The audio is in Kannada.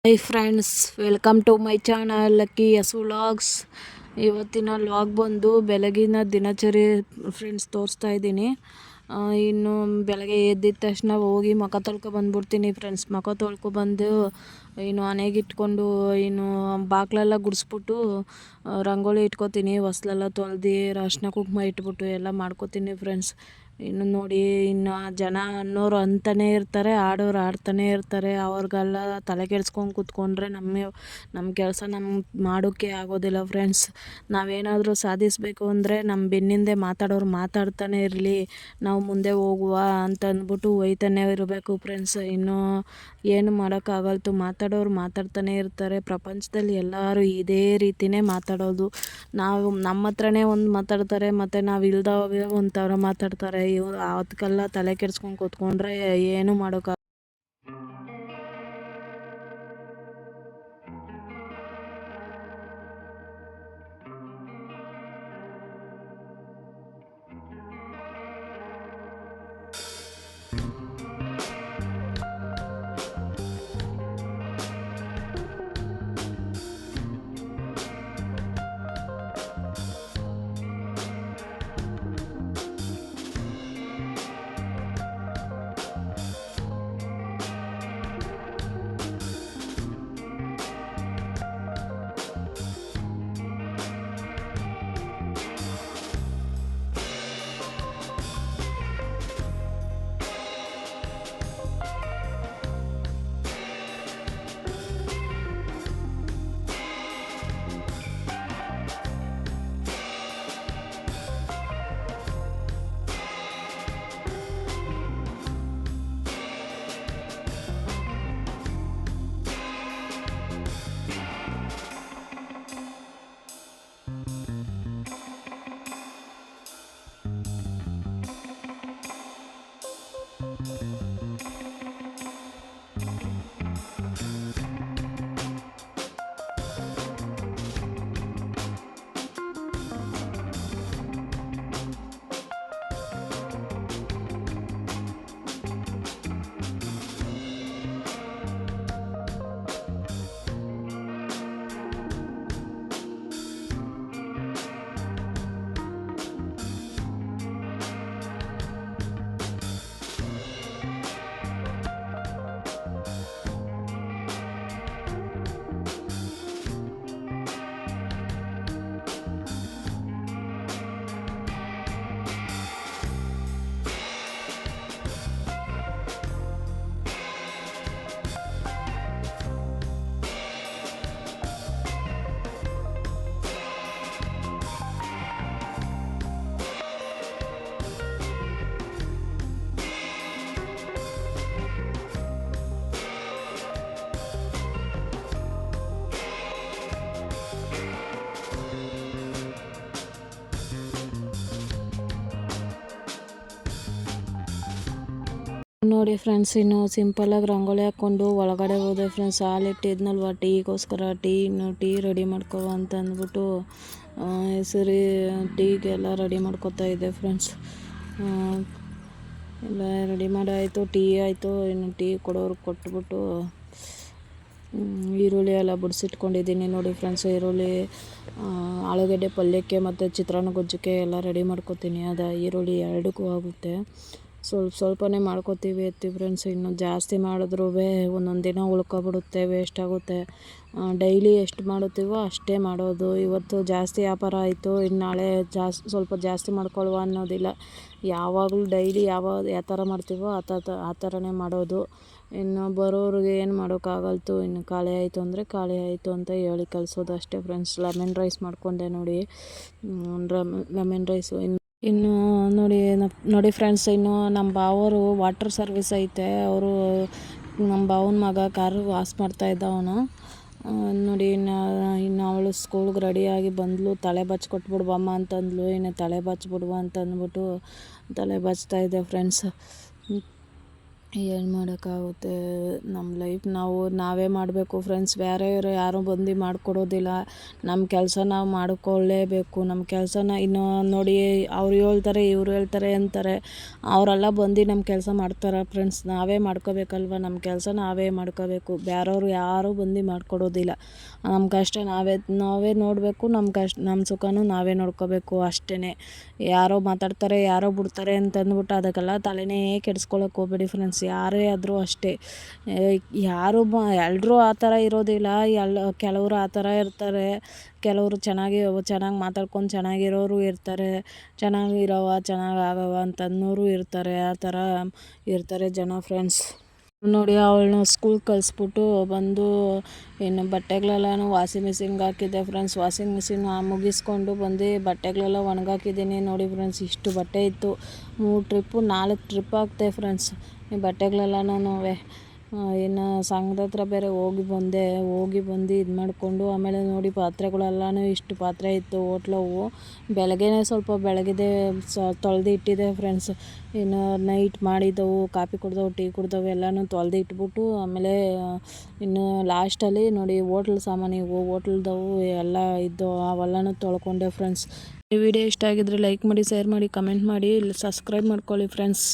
High friends, welcome to my channel Lucky Yas vlogs. ಇವತ್ತಿನ ವ್ಲಾಗ್ ಬಂದು ಬೆಳಗಿನ ದಿನಚರಿ ಫ್ರೆಂಡ್ಸ್ ತೋರಿಸ್ತಾ ಇದ್ದೀನಿ. ಇನ್ನು ಬೆಳಗ್ಗೆ ಎದ್ದಿದ ತಕ್ಷಣ ಹೋಗಿ ಮುಖ ಬಂದ್ಬಿಡ್ತೀನಿ ಫ್ರೆಂಡ್ಸ್. ಮುಖ ತೊಳ್ಕೊಬಂದು ಇನ್ನು ಮನೆಗಿಟ್ಕೊಂಡು ಇನ್ನು ಬಾಗಿಲೆಲ್ಲ ಗುಡಿಸ್ಬಿಟ್ಟು ರಂಗೋಲಿ ಇಟ್ಕೋತೀನಿ. ಹೊಸ್ಲೆಲ್ಲ ತೊಳೆದು ಅರಿಶಿನ ಕುಂಕುಮ ಇಟ್ಬಿಟ್ಟು ಎಲ್ಲ ಮಾಡ್ಕೋತೀನಿ ಫ್ರೆಂಡ್ಸ್. ಇನ್ನು ನೋಡಿ, ಇನ್ನು ಜನ ಅನ್ನೋರು ಅಂತಲೇ ಇರ್ತಾರೆ, ಆಡೋರು ಆಡ್ತಾನೇ ಇರ್ತಾರೆ. ಅವ್ರಿಗೆಲ್ಲ ತಲೆ ಕೆಡ್ಸ್ಕೊಂಡು ಕೂತ್ಕೊಂಡ್ರೆ ನಮ್ಮ ಕೆಲಸ ನಮ್ಗೆ ಮಾಡೋಕ್ಕೆ ಆಗೋದಿಲ್ಲ ಫ್ರೆಂಡ್ಸ್. ನಾವೇನಾದರೂ ಸಾಧಿಸಬೇಕು ಅಂದರೆ ನಮ್ಮ ಬೆನ್ನಿಂದೆ ಮಾತಾಡೋರು ಮಾತಾಡ್ತಾನೆ ಇರಲಿ, ನಾವು ಮುಂದೆ ಹೋಗುವ ಅಂತ ಅಂದ್ಬಿಟ್ಟು ಒಯ್ತಾನೆ ಇರಬೇಕು ಫ್ರೆಂಡ್ಸ್. ಇನ್ನು ಏನು ಮಾಡೋಕ್ಕಾಗಲ್ತು, ಮಾತಾಡೋರು ಮಾತಾಡ್ತಾನೆ ಇರ್ತಾರೆ. ಪ್ರಪಂಚದಲ್ಲಿ ಎಲ್ಲರೂ ಇದೇ ರೀತಿಯೇ ಮಾತಾಡೋದು. ನಮ್ಮ ಹತ್ರನೇ ಒಂದು ಮಾತಾಡ್ತಾರೆ, ಮತ್ತು ನಾವು ಇಲ್ದವಾಗ ಒಂಥರ ಮಾತಾಡ್ತಾರೆ. ಇವ್ರು ಅದಕ್ಕೆಲ್ಲ ತಲೆ ಕೆಡ್ಸ್ಕೊಂಡು ಕೂತ್ಕೊಂಡ್ರೆ ಏನು ಮಾಡೋಕ್ಕಾಗಲ್ಲ. ನೋಡಿ ಫ್ರೆಂಡ್ಸ್, ಇನ್ನು ಸಿಂಪಲಾಗಿ ರಂಗೋಲಿ ಹಾಕ್ಕೊಂಡು ಒಳಗಡೆ ಹೋದೆ ಫ್ರೆಂಡ್ಸ್. ಹಾಲಿಟ್ಟಿದ್ನಲ್ವ ಟೀಗೋಸ್ಕರ, ಇನ್ನು ಟೀ ರೆಡಿ ಮಾಡ್ಕೋ ಅಂತ ಅಂದ್ಬಿಟ್ಟು ಹೆಸರಿ ಟೀಗೆಲ್ಲ ರೆಡಿ ಮಾಡ್ಕೊತಾ ಇದ್ದೆ ಫ್ರೆಂಡ್ಸ್. ಎಲ್ಲ ರೆಡಿ ಮಾಡಾಯಿತು, ಟೀ ಆಯಿತು. ಇನ್ನು ಟೀ ಕೊಡೋರು ಕೊಟ್ಬಿಟ್ಟು ಈರುಳ್ಳಿ ಎಲ್ಲ ಬಿಡಿಸಿಟ್ಕೊಂಡಿದ್ದೀನಿ ನೋಡಿ ಫ್ರೆಂಡ್ಸ್. ಈರುಳ್ಳಿ ಆಲೂಗಡ್ಡೆ ಪಲ್ಯಕ್ಕೆ ಮತ್ತು ಚಿತ್ರಾನ್ನ ಗೊಜ್ಜಕ್ಕೆ ಎಲ್ಲ ರೆಡಿ ಮಾಡ್ಕೊತೀನಿ. ಅದು ಈರುಳ್ಳಿ ಎರಡಕ್ಕೂ ಆಗುತ್ತೆ. ಸ್ವಲ್ಪನೇ ಮಾಡ್ಕೊತೀವಿ ಫ್ರೆಂಡ್ಸ್. ಇನ್ನು ಜಾಸ್ತಿ ಮಾಡಿದ್ರೂ ಒಂದೊಂದು ದಿನ ಉಳ್ಕೊಬಿಡುತ್ತೆ, ವೇಸ್ಟ್ ಆಗುತ್ತೆ. ಡೈಲಿ ಎಷ್ಟು ಮಾಡುತ್ತೀವೋ ಅಷ್ಟೇ ಮಾಡೋದು. ಇವತ್ತು ಜಾಸ್ತಿ ವ್ಯಾಪಾರ ಆಯಿತು, ಇನ್ನು ನಾಳೆ ಸ್ವಲ್ಪ ಜಾಸ್ತಿ ಮಾಡ್ಕೊಳ್ಳುವ ಅನ್ನೋದಿಲ್ಲ. ಯಾವಾಗಲೂ ಡೈಲಿ ಯಾವ ಥರ ಮಾಡ್ತೀವೋ ಆ ಥರನೇ ಮಾಡೋದು. ಇನ್ನು ಬರೋರಿಗೆ ಏನು ಮಾಡೋಕ್ಕಾಗಲ್ತು. ಇನ್ನು ಖಾಲಿ ಆಯಿತು ಅಂದರೆ ಖಾಲಿ ಆಯಿತು ಅಂತ ಹೇಳಿ ಕಳಿಸೋದು ಅಷ್ಟೇ ಫ್ರೆಂಡ್ಸ್. ಲೆಮನ್ ರೈಸ್ ಮಾಡ್ಕೊಂಡೆ ನೋಡಿ, ಲೆಮನ್ ರೈಸು. ಇನ್ನು ನೋಡಿ ಫ್ರೆಂಡ್ಸ್, ಇನ್ನು ನಮ್ಮ ಬಾವರು ವಾಟರ್ ಸರ್ವಿಸ್ ಐತೆ. ಅವರು ನಮ್ಮ ಬಾವನ ಮಗ ಕಾರು ವಾಶ್ ಮಾಡ್ತಾಯಿದ್ದ ಅವನು. ನೋಡಿ, ಇನ್ನು ಅವಳು ಸ್ಕೂಲ್ಗೆ ರೆಡಿಯಾಗಿ ಬಂದಳು. ತಲೆ ಕೊಟ್ಬಿಡ್ಬಮ್ಮ ಅಂತಂದ್ಲು. ಇನ್ನು ತಲೆ ಬಚ್ಚಿಬಿಡುವ ಅಂತ ಅಂದ್ಬಿಟ್ಟು ತಲೆ ಬಚ್ತಾಯಿದ್ದೆ ಫ್ರೆಂಡ್ಸ್. ಏನು ಮಾಡೋಕ್ಕಾಗುತ್ತೆ. ನಮ್ಮ ಲೈಫ್ ನಾವೇ ಮಾಡಬೇಕು ಫ್ರೆಂಡ್ಸ್. ಬೇರೆಯವರು ಯಾರೂ ಬಂದು ಮಾಡಿಕೊಡೋದಿಲ್ಲ. ನಮ್ಮ ಕೆಲಸ ನಾವು ಮಾಡಿಕೊಳ್ಳೇಬೇಕು. ನಮ್ಮ ಕೆಲಸನ ಇನ್ನು ನೋಡಿ, ಅವ್ರು ಹೇಳ್ತಾರೆ ಇವ್ರು ಹೇಳ್ತಾರೆ ಅಂತಾರೆ. ಅವರೆಲ್ಲ ಬಂದು ನಮ್ಮ ಕೆಲಸ ಮಾಡ್ತಾರೆ ಫ್ರೆಂಡ್ಸ್. ನಾವೇ ಮಾಡ್ಕೋಬೇಕಲ್ವ, ನಮ್ಮ ಕೆಲಸ ನಾವೇ ಮಾಡ್ಕೋಬೇಕು. ಬೇರೆಯವ್ರು ಯಾರೂ ಬಂದು ಮಾಡಿಕೊಡೋದಿಲ್ಲ. ನಮ್ಮ ಕಷ್ಟ ನಾವೇ ನೋಡಬೇಕು. ನಮ್ಮ ಸುಖನೂ ನಾವೇ ನೋಡ್ಕೋಬೇಕು ಅಷ್ಟೇ. ಯಾರೋ ಮಾತಾಡ್ತಾರೆ, ಯಾರೋ ಬಿಡ್ತಾರೆ ಅಂತಂದ್ಬಿಟ್ಟು ಅದಕ್ಕೆಲ್ಲ ತಲೆನೇ ಕೆಡಿಸ್ಕೊಳಕ್ಕೆ ಹೋಗ್ಬೇಡಿ ಫ್ರೆಂಡ್ಸ್. ಯಾರೇ ಆದರೂ ಅಷ್ಟೇ. ಎಲ್ಲರೂ ಆ ಥರ ಇರೋದಿಲ್ಲ. ಕೆಲವರು ಆ ಥರ ಇರ್ತಾರೆ. ಕೆಲವರು ಚೆನ್ನಾಗಿ ಮಾತಾಡ್ಕೊಂಡು ಚೆನ್ನಾಗಿರೋರು ಇರ್ತಾರೆ. ಚೆನ್ನಾಗಿ ಆಗವ ಅಂತನ್ನೋರು ಇರ್ತಾರೆ. ಆ ಥರ ಇರ್ತಾರೆ ಜನ ಫ್ರೆಂಡ್ಸ್. ನೋಡಿ, ಅವಳನ್ನ ಸ್ಕೂಲ್ ಕಳಿಸ್ಬಿಟ್ಟು ಬಂದು ಇನ್ನು ಬಟ್ಟೆಗಳೆಲ್ಲನೂ ವಾಷಿಂಗ್ ಮಿಷಿನ್ಗೆ ಹಾಕಿದ್ದೆ ಫ್ರೆಂಡ್ಸ್. ವಾಷಿಂಗ್ ಮಿಷಿನ್ ಮುಗಿಸ್ಕೊಂಡು ಬಂದು ಬಟ್ಟೆಗಳೆಲ್ಲ ಒಣಗಾಕಿದ್ದೀನಿ. ನೋಡಿ ಫ್ರೆಂಡ್ಸ್, ಇಷ್ಟು ಬಟ್ಟೆ ಇತ್ತು. 4 ಟ್ರಿಪ್ ಹಾಕ್ತೆ ಫ್ರೆಂಡ್ಸ್ ಈ ಬಟ್ಟೆಗಳೆಲ್ಲನೂ. ಇನ್ನು ಸಂಘದ ಹತ್ರ ಬೇರೆ ಹೋಗಿ ಬಂದು ಇದು ಮಾಡಿಕೊಂಡು ಆಮೇಲೆ ನೋಡಿ ಪಾತ್ರೆಗಳೆಲ್ಲನೂ ಇಷ್ಟು ಪಾತ್ರೆ ಇತ್ತು. ಹೋಟ್ಲವು ಬೆಳಗ್ಗೆನೇ ಸ್ವಲ್ಪ ಬೆಳಗಿದೆ ತೊಳೆದು ಇಟ್ಟಿದ್ದೆ ಫ್ರೆಂಡ್ಸ್. ಇನ್ನು ನೈಟ್ ಮಾಡಿದ್ದವು, ಕಾಫಿ ಕುಡ್ದವು, ಟೀ ಕುಡ್ದವು ಎಲ್ಲನೂ ತೊಳೆದು ಇಟ್ಬಿಟ್ಟು ಆಮೇಲೆ ಇನ್ನು ಲಾಸ್ಟಲ್ಲಿ ನೋಡಿ ಹೋಟ್ಲದವು ಎಲ್ಲ ಇದ್ದವು, ಅವೆಲ್ಲನೂ ತೊಳ್ಕೊಂಡೆ ಫ್ರೆಂಡ್ಸ್. ಈ ವಿಡಿಯೋ ಇಷ್ಟ ಆಗಿದ್ರೆ ಲೈಕ್ ಮಾಡಿ, ಶೇರ್ ಮಾಡಿ, ಕಮೆಂಟ್ ಮಾಡಿ, ಸಬ್ಸ್ಕ್ರೈಬ್ ಮಾಡ್ಕೊಳ್ಳಿ ಫ್ರೆಂಡ್ಸ್.